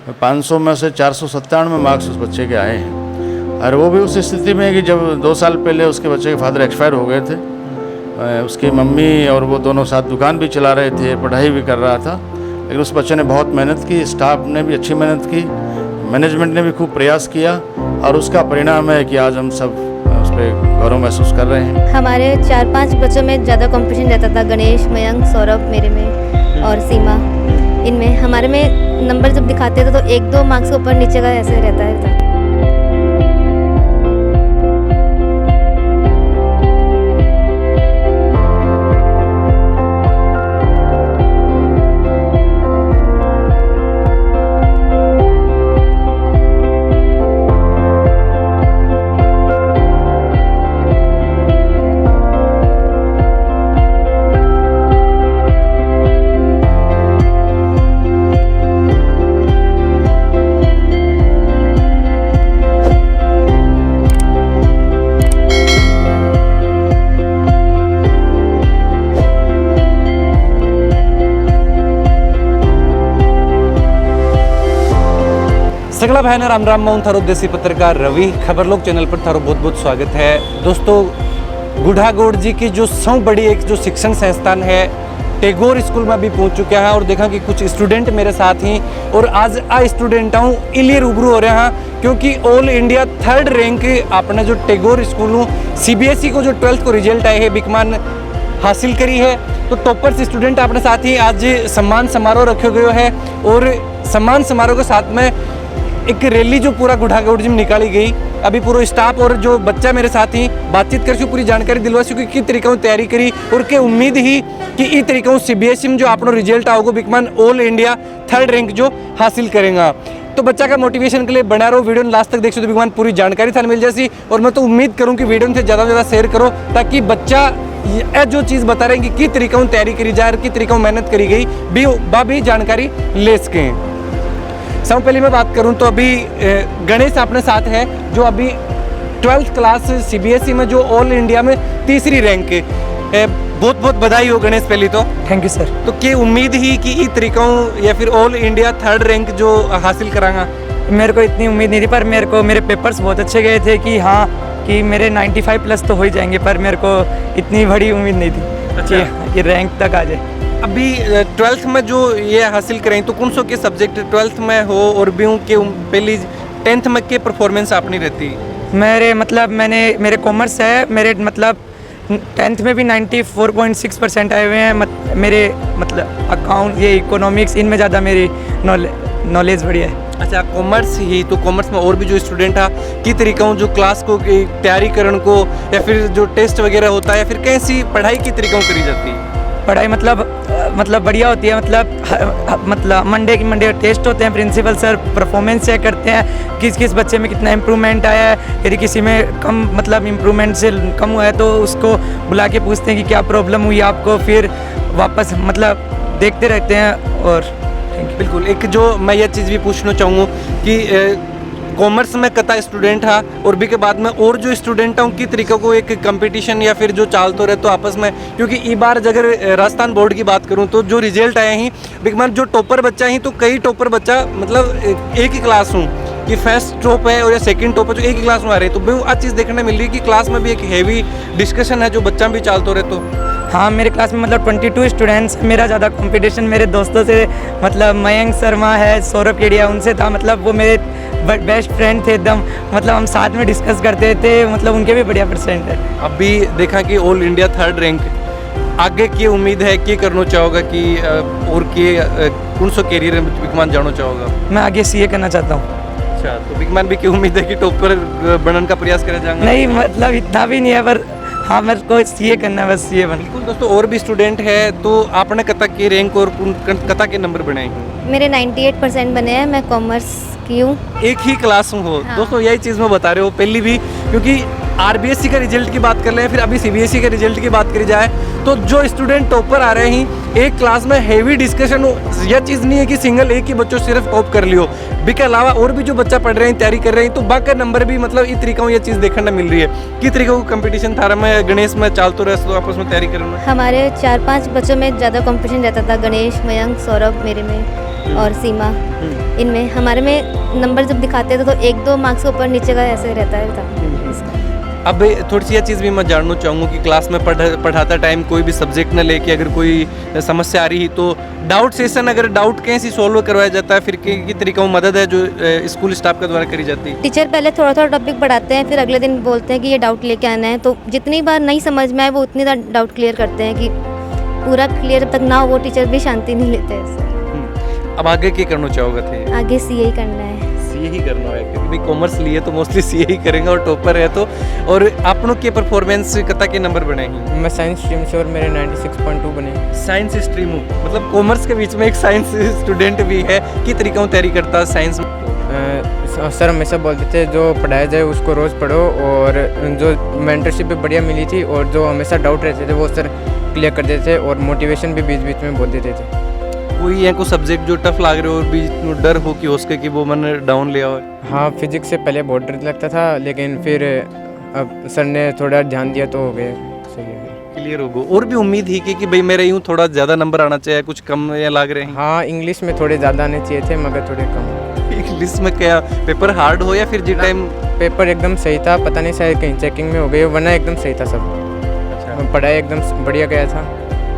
500 में से 497 मार्क्स उस बच्चे के आए हैं। और वो भी उस स्थिति में कि जब 2 साल पहले उसके बच्चे के फादर एक्सपायर हो गए थे। उसकी मम्मी और वो दोनों साथ दुकान भी चला रहे थे, पढ़ाई भी कर रहा था, लेकिन उस बच्चे ने बहुत मेहनत की, स्टाफ ने भी अच्छी मेहनत की, मैनेजमेंट ने भी खूब प्रयास किया और उसका परिणाम है कि आज हम सब उस पर गौरव महसूस कर रहे हैं। हमारे 4-5 बच्चों में ज़्यादा कंपटीशन रहता था, गणेश, मयंक, सौरभ मेरे में और सीमा इनमें। हमारे में नंबर जब दिखाते थे तो 1-2 मार्क्स के ऊपर नीचे का ऐसे रहता है। सगला भाई राम राम मैं थारो देसी पत्रकार रवि खबर लोग चैनल पर थारो बहुत बहुत स्वागत है। दोस्तों, गुढ़ागोड़ जी की जो सब बड़ी एक जो शिक्षण संस्थान है टैगोर स्कूल में भी पहुंच चुका है और देखा कि कुछ स्टूडेंट मेरे साथ ही और आज आ स्टूडेंट हूँ इलिए रूबरू हो रहे हैं क्योंकि ऑल इंडिया 3rd रैंक अपने जो टैगोर स्कूल CBSE को जो 12th को रिजल्ट आए है बिकमान हासिल करी है। तो टॉपर्स स्टूडेंट अपने साथ ही आज सम्मान समारोह रखे गए है और सम्मान समारोह के साथ में एक रैली जो पूरा गुढ़ागोड़ जी में निकाली गई। अभी पूरा स्टाफ और जो बच्चा मेरे साथ ही बातचीत कर पूरी जानकारी दिलवा कि किस तरीके से तैयारी करी और के उम्मीद ही कि इस तरीके से CBSE में जो अपना रिजल्ट आओगे बिकमान ऑल इंडिया 3rd रैंक जो हासिल करेगा। तो बच्चा का मोटिवेशन के लिए बना रहो, वीडियो लास्ट तक देखो तो बिकमान पूरी जानकारी थाने मिल जाएगी। और मैं तो उम्मीद करूँ कि वीडियो से ज़्यादा से ज़्यादा शेयर करो ताकि बच्चा ये जो चीज़ बता रहे हैं कि किस तरीके से तैयारी करी जाए, किस तरीके से मेहनत करी गई भी जानकारी ले सकें। सब पहले मैं बात करूं तो अभी गणेश अपने साथ है जो अभी 12th क्लास CBSE में जो ऑल इंडिया में 3री रैंक है। बहुत बहुत बधाई हो गणेश पहली तो। Thank you sir. तो क्या उम्मीद ही कि इस तरीकों या फिर ऑल इंडिया 3rd रैंक जो हासिल करांगा? मेरे को इतनी उम्मीद नहीं थी पर मेरे पेपर्स बहुत अच्छे गए थे कि हाँ कि मेरे 95 प्लस तो हो ही जाएंगे, पर मेरे को इतनी बड़ी उम्मीद नहीं थी अच्छा कि रैंक तक आ जाए। अभी 12th में जो ये हासिल करें तो कौन सो के सब्जेक्ट 12th में हो और भी के पहली 10th में के परफॉर्मेंस अपनी रहती? मेरे कॉमर्स है, मेरे मतलब 10th में भी 94.6% आए हुए हैं। मेरे मतलब अकाउंट ये इकोनॉमिक्स इनमें ज़्यादा मेरी नॉलेज बढ़िया है। अच्छा, कॉमर्स ही तो कॉमर्स में और भी जो स्टूडेंट है किस तरीका जो क्लास को तैयारी करने को या फिर जो टेस्ट वगैरह होता है या फिर कैसी पढ़ाई की तरीका करी जाती है? पढ़ाई मतलब बढ़िया होती है। मतलब मंडे टेस्ट होते हैं, प्रिंसिपल सर परफॉर्मेंस चेक करते हैं किस किस बच्चे में कितना इम्प्रूवमेंट आया है। यदि किसी में कम मतलब इम्प्रूवमेंट से कम हुआ है तो उसको बुला के पूछते हैं कि क्या प्रॉब्लम हुई आपको, फिर वापस मतलब देखते रहते हैं। और बिल्कुल एक जो मैं यह चीज़ भी पूछना चाहूँगा कि कॉमर्स में कता स्टूडेंट है और भी के बाद में और जो स्टूडेंट हैं किस तरीके को एक कंपटीशन या फिर जो चाल तो रहे तो आपस में, क्योंकि इस बार अगर राजस्थान बोर्ड की बात करूं तो जो रिजल्ट आए हैं बिकमान जो टॉपर बच्चा ही तो कई टॉपर बच्चा मतलब एक ही क्लास हूँ कि फर्स्ट टॉप है और या सेकंड टॉप है जो एक ही क्लास में आ रहे हैं। तो आज चीज़ देखने मिल रही है कि क्लास में भी एक हैवी डिस्कशन है जो बच्चा भी चाल तो रहे। तो हाँ, मेरे क्लास में मतलब 22 स्टूडेंट्स। मेरा ज़्यादा कंपटीशन मेरे दोस्तों से मतलब मयंक शर्मा है, सौरभ केडिया, उनसे था। मतलब वो मेरे बेस्ट फ्रेंड थे एकदम, मतलब हम साथ में डिस्कस करते थे। मतलब उनके भी बढ़िया परसेंट है। अभी देखा कि ऑल इंडिया 3rd रैंक आगे की उम्मीद है कि करना चाहोगा कि और के कौन सा कैरियर में बिकमान जाना चाहोगा? मैं आगे CA करना चाहता हूँ। अच्छा, तो बिकमान भी की उम्मीद है कि टॉपर बनने का प्रयास करा जाएगा? नहीं, मतलब इतना भी नहीं है, पर हाँ मेरे को CA करना है, बस CA बन। बिल्कुल दोस्तों, और भी स्टूडेंट है तो आपने कता के रैंक और कता के नंबर बनाए हैं? मेरे 98% बने हैं। मैं कॉमर्स की हूँ। एक ही क्लास में हो? हाँ। दोस्तों यही चीज़ मैं बता रहे हो पहली भी, क्योंकि RBSE का रिजल्ट की बात कर रहे हैं फिर अभी CBSE के रिजल्ट की बात करी जाए तो जो स्टूडेंट टॉपर आ रहे हैं एक क्लास में हैवी डिस्कशन हो। यह चीज़ नहीं है कि सिंगल एक ही बच्चों सिर्फ टॉप कर लियो, बी के अलावा और भी जो बच्चा पढ़ रहे हैं तैयारी कर रहे हैं तो बाकी नंबर भी मतलब इस तरीका यह चीज़ देखने मिल रही है। किस तरीके को कंपटीशन था में गणेश में चाल तो रहे आपस में तैयारी करना? हमारे 4-5 बच्चों में ज़्यादा कंपटीशन रहता था, गणेश, मयंक, सौरभ मेरे में और सीमा, इनमें हमारे में नंबर जब दिखाते थे तो 1-2 मार्क्स के ऊपर नीचे का ऐसे रहता था। अब थोड़ी सी यह चीज़ भी मैं जानना चाहूँगा कि क्लास में पढ़ाता टाइम कोई भी सब्जेक्ट न लेके अगर कोई समस्या आ रही तो डाउट सेशन अगर डाउट कैसे सॉल्व करवाया जाता है, फिर की तरीका मदद है जो स्कूल स्टाफ के द्वारा करी जाती है? टीचर पहले थोड़ा थोड़ा टॉपिक पढ़ाते हैं, फिर अगले दिन बोलते हैं कि ये डाउट लेके आना है, तो जितनी बार नहीं समझ में आए वो उतनी बार डाउट क्लियर करते हैं कि पूरा क्लियर जब तक ना हो वो टीचर भी शांति नहीं लेते हैं। अब आगे क्या करना चाहोगे थे? आगे सीए ही करना है। सीए ही करना है क्योंकि भाई कॉमर्स लिए तो मोस्टली सीए ही करेंगे और टॉपर है तो। और आपनों के परफॉर्मेंस कता के नंबर बने हैं? मैं साइंस स्ट्रीम से और मेरे 96.2 बने। साइंस स्ट्रीम मतलब कॉमर्स के बीच में एक साइंस स्टूडेंट भी है, की तरीका तैयारी करता है साइंस में? सर हमेशा बोलते थे जो पढ़ाया जाए उसको रोज़ पढ़ो, और जो मेंटरशिप भी बढ़िया मिली थी और जो हमेशा डाउट रहते थे वो सर क्लियर कर देते थे, और मोटिवेशन भी बीच बीच में बोल देते थे। कोई है को सब्जेक्ट जो टफ लग रहे हो और भी डर हो कि उसके कि वो मन डाउन लिया हो? हाँ, फिजिक्स से पहले बहुत डर लगता था, लेकिन फिर अब सर ने थोड़ा ध्यान दिया तो हो गए, सही है, क्लियर हो गए। और भी उम्मीद ही कि भाई मेरा यूँ थोड़ा ज़्यादा नंबर आना चाहिए, कुछ कम या लग रहे हैं? हाँ, इंग्लिश में थोड़े ज़्यादा आने चाहिए थे मगर थोड़े कम। इंग्लिश में क्या पेपर हार्ड हो या फिर जिस टाइम? पेपर एकदम सही था, पता नहीं शायद कहीं चेकिंग में हो गई, वरना एकदम सही था सब। अच्छा, पढ़ाई एकदम बढ़िया गया था।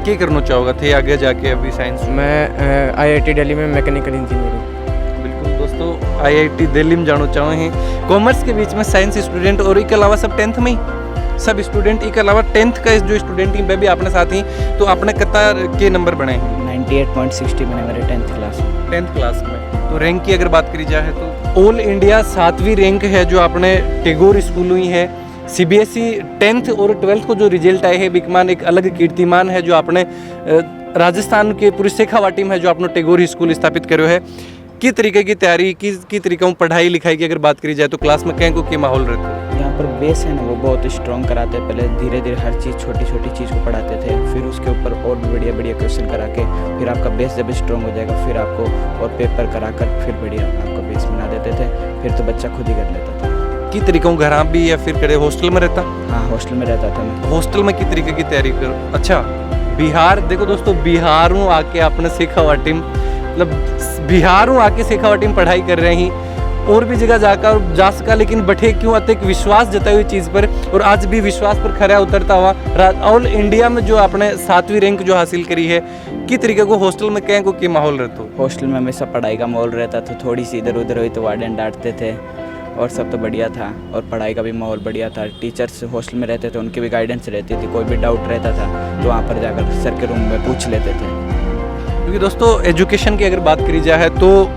क्या करना चाहोगे थे आगे जाके अभी साइंस? मैं IIT दिल्ली में मैकेनिकल इंजीनियरिंग। बिल्कुल दोस्तों, IIT दिल्ली में जाना चाहो हैं कॉमर्स के बीच में साइंस स्टूडेंट, और इसके अलावा सब 10th में ही सब स्टूडेंट, इसके अलावा 10th का जो स्टूडेंट ही मैं भी अपने साथ ही, तो आपने कतार के नंबर बने हैं? 98.60 बने मेरे 10th क्लास में। 10th क्लास में तो रैंक की अगर बात करी जाए तो ऑल इंडिया 7वीं रैंक है जो आपने टैगोर स्कूल हुई है। CBSE 10th और 12th को जो रिजल्ट आए हैं बिकमान एक अलग कीर्तिमान है जो आपने राजस्थान के पूरी शेखावाटी में है जो आपने टैगोर स्कूल स्थापित करो है। किस तरीके की तैयारी की तरीका पढ़ाई लिखाई की अगर बात करी जाए तो क्लास में कहीं को क्या माहौल रहता है? यहाँ पर बेस है ना वो बहुत स्ट्रॉन्ग कराते हैं, पहले धीरे धीरे हर चीज़ छोटी छोटी चीज़ को पढ़ाते थे, फिर उसके ऊपर और भी बढ़िया बढ़िया क्वेश्चन करा के फिर आपका बेस जब स्ट्रॉन्ग हो जाएगा फिर आपको और पेपर करा कर फिर बढ़िया आपका बेस बना देते थे, फिर तो बच्चा खुद ही कर लेता था। की तरीका घर आप भी या फिर करे हॉस्टल में रहता? हाँ, हॉस्टल में रहता था मैं। हॉस्टल में किस तरीके की तैयारी करो? अच्छा, बिहार देखो दोस्तों, बिहार हूँ आके आपने शेखावाटी मतलब बिहार हूँ आके शेखावाटी में पढ़ाई कर रहे हैं और भी जगह जाकर जा सका, लेकिन बैठे क्यों आते एक विश्वास जताई हुई चीज़ पर, और आज भी विश्वास पर खरा उतरता हुआ ऑल इंडिया में जो आपने 7वीं रैंक जो हासिल करी है, किस तरीके को हॉस्टल में कहीं को क्या माहौल रहता? हॉस्टल में हमेशा पढ़ाई का माहौल रहता था, थोड़ी सी इधर उधर हुई तो वार्डन डांटते थे और सब तो बढ़िया था, और पढ़ाई का भी माहौल बढ़िया था। टीचर्स हॉस्टल में रहते थे, उनकी भी गाइडेंस रहती थी, कोई भी डाउट रहता था तो वहाँ पर जाकर सर के रूम में पूछ लेते थे। क्योंकि दोस्तों एजुकेशन की अगर बात करी जाए तो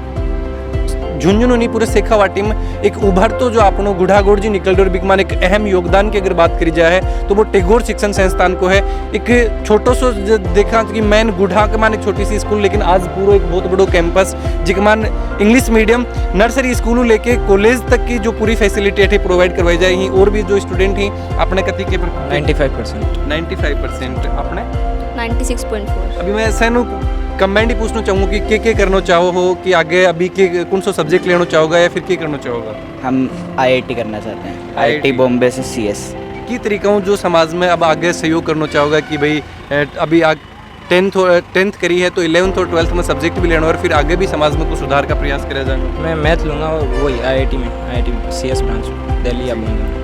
झुंझुनू पूरे शेखावाटी में एक उभर तो जो आपनो गुढ़ागोड़ जी निकल रहे और बिकमान एक अहम योगदान की अगर बात करी जाए तो वो टैगोर शिक्षण संस्थान को है। एक छोटो सो देखा कि मैन गुढ़ा के मान एक छोटी सी स्कूल, लेकिन आज पूरा एक बहुत बड़ो कैंपस जिकमान इंग्लिश मीडियम नर्सरी स्कूल लेके कॉलेज तक की जो पूरी फैसिलिटी है प्रोवाइड करवाई जाए, और भी जो स्टूडेंट ही अपने कति के 95% अपने 96.4। अभी मैं सैनु कमेंट ही पूछना चाहूँगा कि क्या करना चाहो हो कि आगे अभी के कौन सा सब्जेक्ट लेना चाहोगा या फिर क्या करना चाहोगा? हम IIT करना चाहते हैं, IIT बॉम्बे से CS। की तरीका जो समाज में अब आगे सहयोग करना चाहोगा कि भाई अभी 10th करी है तो 11th और 12th में सब्जेक्ट भी लेना और फिर आगे भी समाज में कुछ सुधार का प्रयास करा जाएगा? मैं मैथ लूँगा और वही IIT CS ब्रांच दिल्ली या बॉम्बे।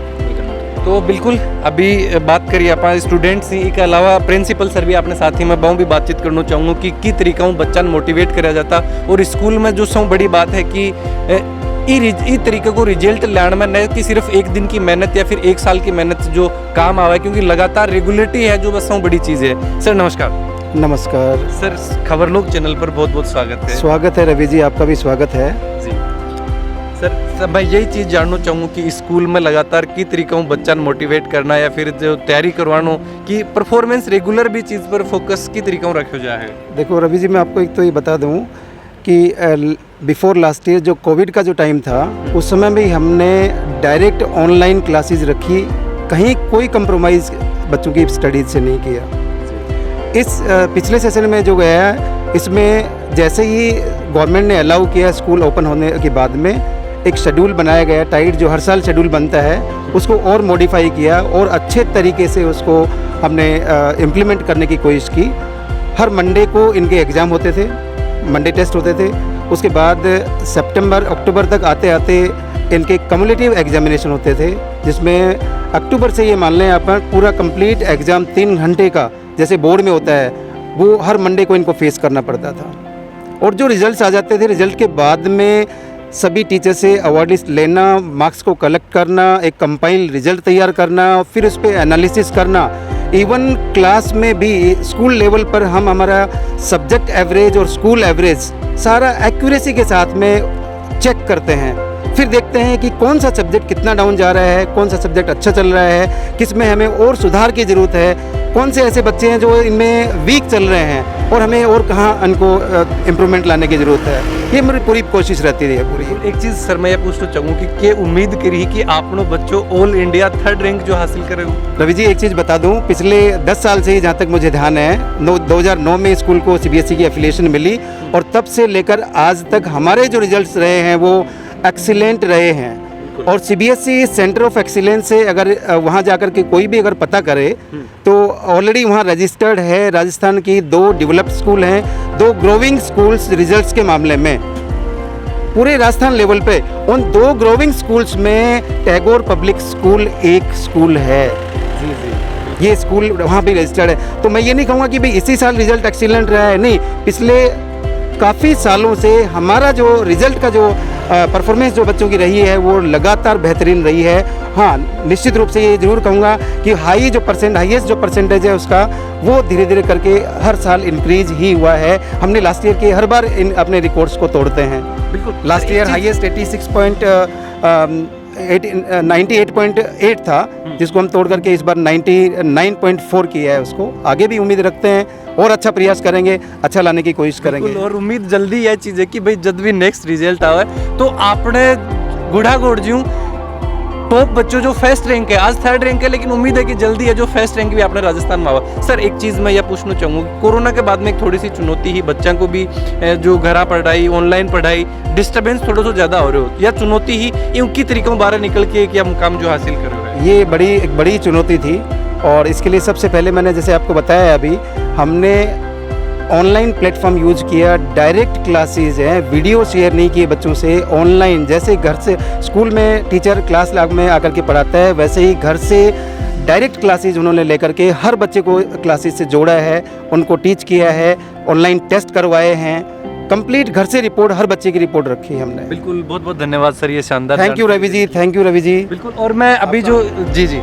तो बिल्कुल अभी बात करिए आप स्टूडेंट्स ही के अलावा प्रिंसिपल सर भी अपने साथी में बहुत भी बातचीत करना चाहूँगा कि किस तरीका बच्चा मोटिवेट करा जाता, और स्कूल में जो सब बड़ी बात है कि इस तरीके को रिजल्ट लाने में न कि सिर्फ एक दिन की मेहनत या फिर एक साल की मेहनत जो काम आवा है, क्योंकि लगातार रेगुलरिटी है जो बस सब बड़ी चीज़ है। सर नमस्कार। नमस्कार सर, खबर लोग चैनल पर बहुत बहुत स्वागत है। स्वागत है रवि जी, आपका भी स्वागत है जी। सर मैं यही चीज़ जानना चाहूँगा कि स्कूल में लगातार किस तरीका बच्चा मोटिवेट करना या फिर जो तैयारी करवाना कि परफॉर्मेंस रेगुलर भी चीज़ पर फोकस किस तरीका रखा जाए? देखो रवि जी, मैं आपको एक तो ये बता दूँ कि बिफोर लास्ट ईयर जो कोविड का जो टाइम था उस समय भी हमने डायरेक्ट ऑनलाइन क्लासेस रखी, कहीं कोई कंप्रोमाइज़ बच्चों की स्टडीज से नहीं किया। इस पिछले सेशन में जो गया है इसमें जैसे ही गवर्नमेंट ने अलाउ किया स्कूल ओपन होने के बाद में एक शेड्यूल बनाया गया टाइट, जो हर साल शेड्यूल बनता है उसको और मॉडिफाई किया और अच्छे तरीके से उसको हमने इम्प्लीमेंट करने की कोशिश की। हर मंडे को इनके एग्ज़ाम होते थे, मंडे टेस्ट होते थे, उसके बाद सितंबर अक्टूबर तक आते आते इनके कम्युलेटिव एग्जामिनेशन होते थे, जिसमें अक्टूबर से ये मान लें आप पूरा कंप्लीट एग्ज़ाम 3 घंटे का जैसे बोर्ड में होता है वो हर मंडे को इनको फेस करना पड़ता था। और जो रिजल्ट्स आ जाते थे, रिजल्ट के बाद में सभी टीचर से अवार्ड लिस्ट लेना, मार्क्स को कलेक्ट करना, एक कंपाइल रिजल्ट तैयार करना, फिर उस पर एनालिसिस करना। इवन क्लास में भी स्कूल लेवल पर हम हमारा सब्जेक्ट एवरेज और स्कूल एवरेज सारा एक्यूरेसी के साथ में चेक करते हैं। फिर देखते हैं कि कौन सा सब्जेक्ट कितना डाउन जा रहा है, कौन सा सब्जेक्ट अच्छा चल रहा है, किस में हमें और सुधार की ज़रूरत है, कौन से ऐसे बच्चे हैं जो इनमें वीक चल रहे हैं और हमें और कहाँ इनको इम्प्रूवमेंट लाने की ज़रूरत है। ये मेरी पूरी कोशिश रहती है पूरी। एक चीज़ सर मैं ये पूछना चाहूँगी कि उम्मीद करी कि आपने बच्चों ऑल इंडिया 3rd रैंक जो हासिल करे हो। रवि जी, एक चीज़ बता दूं, पिछले 10 साल से ही जहाँ तक मुझे ध्यान है 2009 में स्कूल को CBSE की एफिलिएशन मिली और तब से लेकर आज तक हमारे जो रिजल्ट्स रहे हैं वो एक्सीलेंट रहे हैं। और CBSE सेंटर ऑफ एक्सीलेंस से अगर वहाँ जाकर के कोई भी अगर पता करे तो ऑलरेडी वहाँ रजिस्टर्ड है। राजस्थान की 2 डेवलप्ड स्कूल हैं, 2 ग्रोविंग स्कूल्स रिजल्ट्स के मामले में पूरे राजस्थान लेवल पे। उन 2 ग्रोविंग स्कूल्स में टैगोर पब्लिक स्कूल एक स्कूल है। ये स्कूल वहाँ भी रजिस्टर्ड है। तो मैं ये नहीं कहूँगा कि भाई इसी साल रिजल्ट एक्सीलेंट रहा है, नहीं, पिछले काफ़ी सालों से हमारा जो रिज़ल्ट का जो परफॉर्मेंस जो बच्चों की रही है वो लगातार बेहतरीन रही है। हाँ, निश्चित रूप से ये ज़रूर कहूँगा कि हाईएस्ट जो परसेंटेज है उसका वो धीरे धीरे करके हर साल इंक्रीज ही हुआ है। हमने लास्ट ईयर के हर बार अपने रिकॉर्ड्स को तोड़ते हैं। बिल्कुल, लास्ट ईयर हाईएस्ट 98.8 था, जिसको हम तोड़ करके इस बार 99.4 किया है। उसको आगे भी उम्मीद रखते हैं और अच्छा प्रयास करेंगे, अच्छा लाने की कोशिश करेंगे। और उम्मीद जल्दी यह चीज़ है कि भाई जब भी नेक्स्ट रिजल्ट आवे तो आपने गुढ़ागोड़ जी टॉप बच्चों जो फर्स्ट रैंक है, आज 3rd रैंक है, लेकिन उम्मीद है कि जल्दी है जो फर्स्ट रैंक भी आपने राजस्थान में आवा। सर एक चीज़ मैं यह पूछना चाहूँगा, कोरोना के बाद में एक थोड़ी सी चुनौती ही बच्चों को भी जो घर पढ़ाई, ऑनलाइन पढ़ाई, डिस्टर्बेंस थोड़ा सा ज़्यादा हो रहे हो, या चुनौती ही इनकी तरीकों बाहर निकल के क्या मुकाम जो हासिल कर रहे हो? ये एक बड़ी चुनौती थी और इसके लिए सबसे पहले मैंने जैसे आपको बताया अभी, हमने ऑनलाइन प्लेटफॉर्म यूज किया। डायरेक्ट क्लासेस हैं, वीडियो शेयर नहीं किए बच्चों से, ऑनलाइन जैसे घर से स्कूल में टीचर क्लास में आकर के पढ़ाता है वैसे ही घर से डायरेक्ट क्लासेस उन्होंने लेकर के हर बच्चे को क्लासेस से जोड़ा है, उनको टीच किया है, ऑनलाइन टेस्ट करवाए हैं, कंप्लीट घर से रिपोर्ट, हर बच्चे की रिपोर्ट रखी है हमने। बिल्कुल, बहुत बहुत धन्यवाद सर, ये शानदार। Thank you Ravi ji. बिल्कुल, और मैं अभी जो जी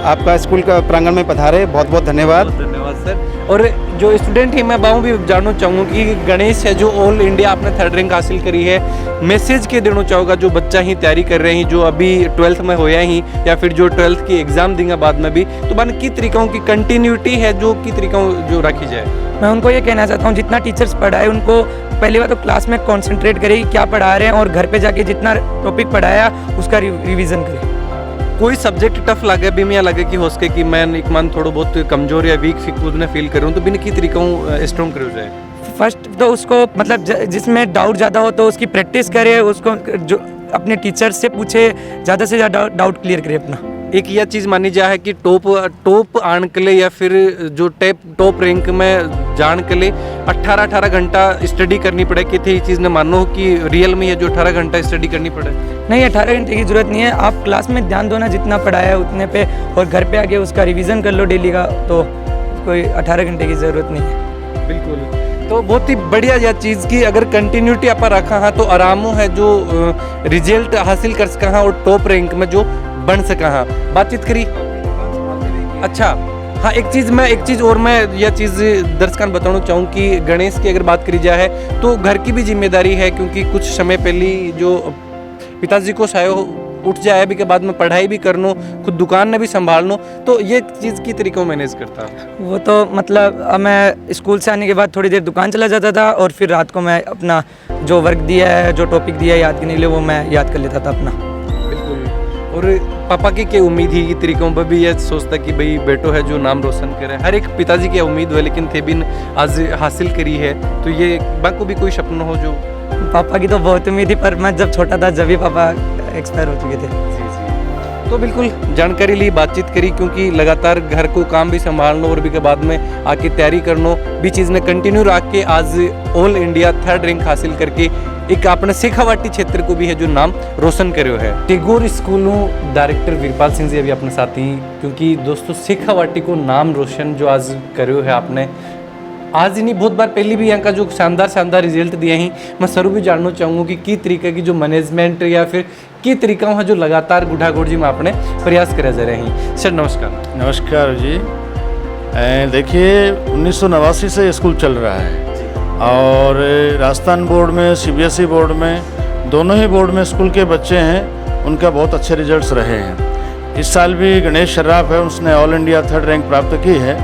आपका स्कूल का प्रांगण में पधारे, बहुत बहुत धन्यवाद। धन्यवाद सर। और जो स्टूडेंट ही मैं बाहू भी जानना चाहूँगा कि गणेश है जो ऑल इंडिया आपने 3rd रैंक हासिल करी है, मैसेज के देना चाहूँगा जो बच्चा ही तैयारी कर रहे हैं, जो अभी 12th में होया ही या फिर जो 12th की एग्जाम देंगे बाद में भी, तो मान की तरीकों की कंटिन्यूटी है जो की तरीकों जो रखी जाए? मैं उनको ये कहना चाहता हूँ, जितना टीचर्स पढ़ाए उनको पहली बात तो क्लास में कंसंट्रेट करें क्या पढ़ा रहे हैं और घर पे जाके जितना टॉपिक पढ़ाया उसका रिवीजन करें। कोई सब्जेक्ट टफ लगे भी या लगे कि हो सके कि मैं एक मान थोड़ा बहुत कमजोर या वीक खुद ने फील करूँ, तो बिन की तरीकों स्ट्रॉन्ग करो जाए? फर्स्ट तो उसको मतलब जिसमें डाउट ज़्यादा हो तो उसकी प्रैक्टिस करे, उसको जो अपने टीचर से पूछे, ज़्यादा से ज़्यादा डाउट क्लियर करे अपना। एक यह चीज़ मानी जाए कि टॉप आने के लिए या फिर जो टॉप रैंक में जान के लिए 18 घंटा स्टडी करनी पड़े कि थे ये चीज़ ने मानो कि रियल में ये जो 18 घंटा स्टडी करनी पड़े? नहीं, 18 घंटे की ज़रूरत नहीं है, आप क्लास में ध्यान दो ना जितना पढ़ाया है उतने पे, और घर पे आके उसका रिवीजन कर लो डेली का, तो कोई 18 घंटे की ज़रूरत नहीं है। बिल्कुल, तो बहुत ही बढ़िया यह चीज़ की अगर कंटिन्यूटी आप रखा है तो आरामों है जो रिजल्ट हासिल कर सका है और टॉप रैंक में जो बन सका है। बातचीत करी। अच्छा हाँ, एक चीज़ और मैं यह चीज़ दर्शकों बताना चाहूँ कि गणेश की अगर बात करी जाए तो घर की भी जिम्मेदारी है, क्योंकि कुछ समय पहले जो पिताजी को सायो उठ जाए अभी के बाद में पढ़ाई भी करनो, खुद दुकान ने भी संभालनो, तो ये चीज़ की तरीकों मैनेज करता? वो तो मतलब मैं स्कूल से आने के बाद थोड़ी देर दुकान चला जाता था और फिर रात को मैं अपना जो वर्क दिया है, जो टॉपिक दिया है याद करने के लिए, वो मैं याद कर लेता था अपना। बिल्कुल। और पापा की क्या उम्मीद ही की तरीकों पर भी यह सोचता कि भाई बेटो है जो नाम रोशन करे, हर एक पिताजी की उम्मीद है, लेकिन थे भी आज हासिल करी है, तो ये बाकी भी कोई सपना हो जो? पापा की तो बहुत उम्मीद थी, पर मैं जब छोटा था जब भी पापा एक्सपायर हो चुके थे। तो बिल्कुल जानकारी ली, बातचीत करी, क्योंकि लगातार घर को काम भी संभालना और भी के बाद में आके तैयारी करना भी चीज़ ने कंटिन्यू रख के आज ऑल इंडिया 3rd रैंक हासिल करके एक अपने शेखावाटी क्षेत्र को भी है जो नाम रोशन करो है। टैगोर स्कूलों डायरेक्टर वीरपाल सिंह जी अभी अपने साथ ही, क्योंकि दोस्तों शेखावाटी को नाम रोशन जो आज करो है आपने, आज ही नहीं बहुत बार पहले भी यहाँ का जो शानदार रिजल्ट दिए हैं। मैं सरू भी जानना चाहूँगा कि तरीके की जो मैनेजमेंट या फिर की तरीका है जो लगातार गुढ़ागोड़ जी में आपने प्रयास करे जा रहे हैं। सर नमस्कार। नमस्कार जी। देखिए 1989 से स्कूल चल रहा है और राजस्थान बोर्ड में, CBSE बोर्ड में, दोनों ही बोर्ड में स्कूल के बच्चे हैं, उनका बहुत अच्छे रिजल्ट्स रहे हैं। इस साल भी गणेश शर्राफ है, उसने ऑल इंडिया 3rd रैंक प्राप्त की है।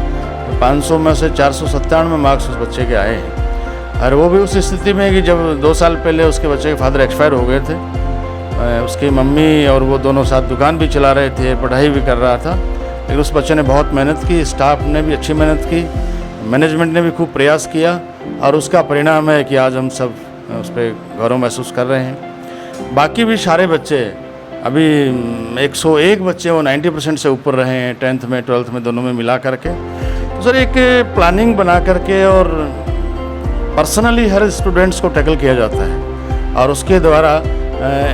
500 में से 497 मार्क्स उस बच्चे के आए हैं और वो भी उस स्थिति में कि जब 2 साल पहले उसके बच्चे के फादर एक्सपायर हो गए थे। उसकी मम्मी और वो दोनों साथ दुकान भी चला रहे थे, पढ़ाई भी कर रहा था, लेकिन उस बच्चे ने बहुत मेहनत की, स्टाफ ने भी अच्छी मेहनत की, मैनेजमेंट ने भी खूब प्रयास किया और उसका परिणाम है कि आज हम सब उस पर गौरव महसूस कर रहे हैं। बाकी भी सारे बच्चे अभी 101 बच्चे वो 90% से ऊपर रहे हैं 10th में 12th में दोनों में मिला करके। तो सर एक प्लानिंग बना करके और पर्सनली हर स्टूडेंट्स को टैकल किया जाता है और उसके द्वारा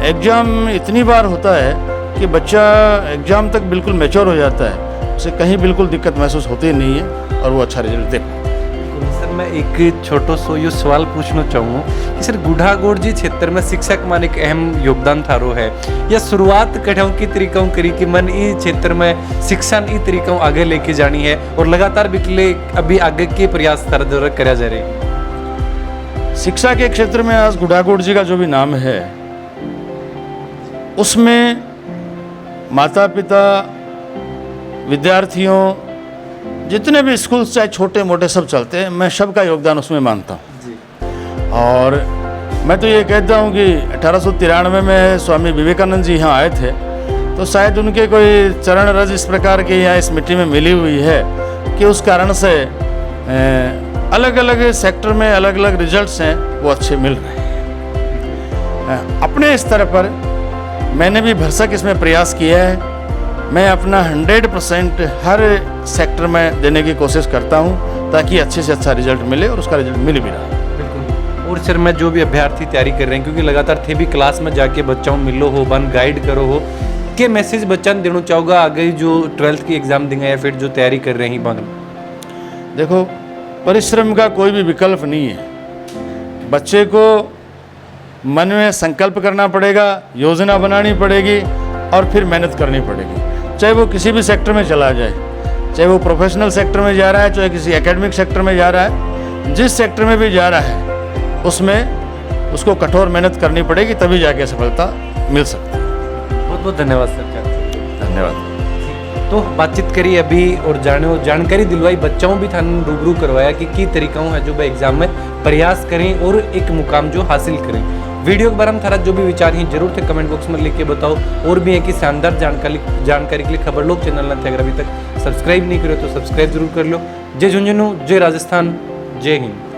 एग्ज़ाम इतनी बार होता है कि बच्चा एग्ज़ाम तक बिल्कुल मैच्योर हो जाता है, उसे कहीं बिल्कुल दिक्कत महसूस होती नहीं है और वो अच्छा रिजल्ट दे। सर मैं एक छोटो सो यो सवाल पूछना चाहूँगा कि सर गुढ़ागोड़ जी क्षेत्र में शिक्षक मान एक अहम योगदान थारो है, या शुरुआत कठाओं की तरीकों करी कि मन इस क्षेत्र में शिक्षा ई तरीकों आगे लेके जानी है और लगातार बिकले अभी आगे के प्रयास तरह करा जा रहे हैं। शिक्षा के क्षेत्र में आज गुढ़ागोड़ जी का जो भी नाम है उसमें माता पिता, विद्यार्थियों, जितने भी स्कूल चाहे छोटे मोटे सब चलते हैं, मैं सबका योगदान उसमें मानता हूँ। और मैं तो ये कहता हूँ कि 1893 में स्वामी विवेकानंद जी यहाँ आए थे तो शायद उनके कोई चरण रज इस प्रकार के यहाँ इस मिट्टी में मिली हुई है कि उस कारण से अलग अलग सेक्टर में अलग अलग रिजल्ट्स हैं वो अच्छे मिल रहे हैं। अपने स्तर पर मैंने भी भरसक इसमें प्रयास किया है। मैं अपना 100% हर सेक्टर में देने की कोशिश करता हूं ताकि अच्छे से अच्छा रिजल्ट मिले और उसका रिजल्ट मिल भी रहा है। बिल्कुल। और सर मैं जो भी अभ्यर्थी तैयारी कर रहे हैं, क्योंकि लगातार थे भी क्लास में जाके बच्चों मिलो हो, बन गाइड करो हो, के मैसेज बच्चा ने देना चाहोगा आगे जो 12th की एग्ज़ाम देंगे या फिर जो तैयारी कर रहे हैं बन? देखो परिश्रम का कोई भी विकल्प नहीं है। बच्चे को मन में संकल्प करना पड़ेगा, योजना बनानी पड़ेगी और फिर मेहनत करनी पड़ेगी। चाहे वो किसी भी सेक्टर में चला जाए, चाहे वो प्रोफेशनल सेक्टर में जा रहा है, चाहे किसी एकेडमिक सेक्टर में जा रहा है, जिस सेक्टर में भी जा रहा है उसमें उसको कठोर मेहनत करनी पड़ेगी, तभी जाके सफलता मिल सकती है। बहुत बहुत धन्यवाद सर। धन्यवाद। तो बातचीत करी अभी और जानकारी दिलवाई, बच्चों भी थाने रूबरू करवाया कि तरीकाओं है जो वह एग्जाम में प्रयास करें और एक मुकाम जो हासिल करें। वीडियो के बारे में थारा जो भी विचार हैं जरूर थे कमेंट बॉक्स में लिख के बताओ। और भी है कि शानदार जानकारी के लिए खबर लोग चैनल न थे, अगर अभी तक सब्सक्राइब नहीं करो तो सब्सक्राइब जरूर कर लो। जय झुंझुनू, जय राजस्थान, जय हिंद।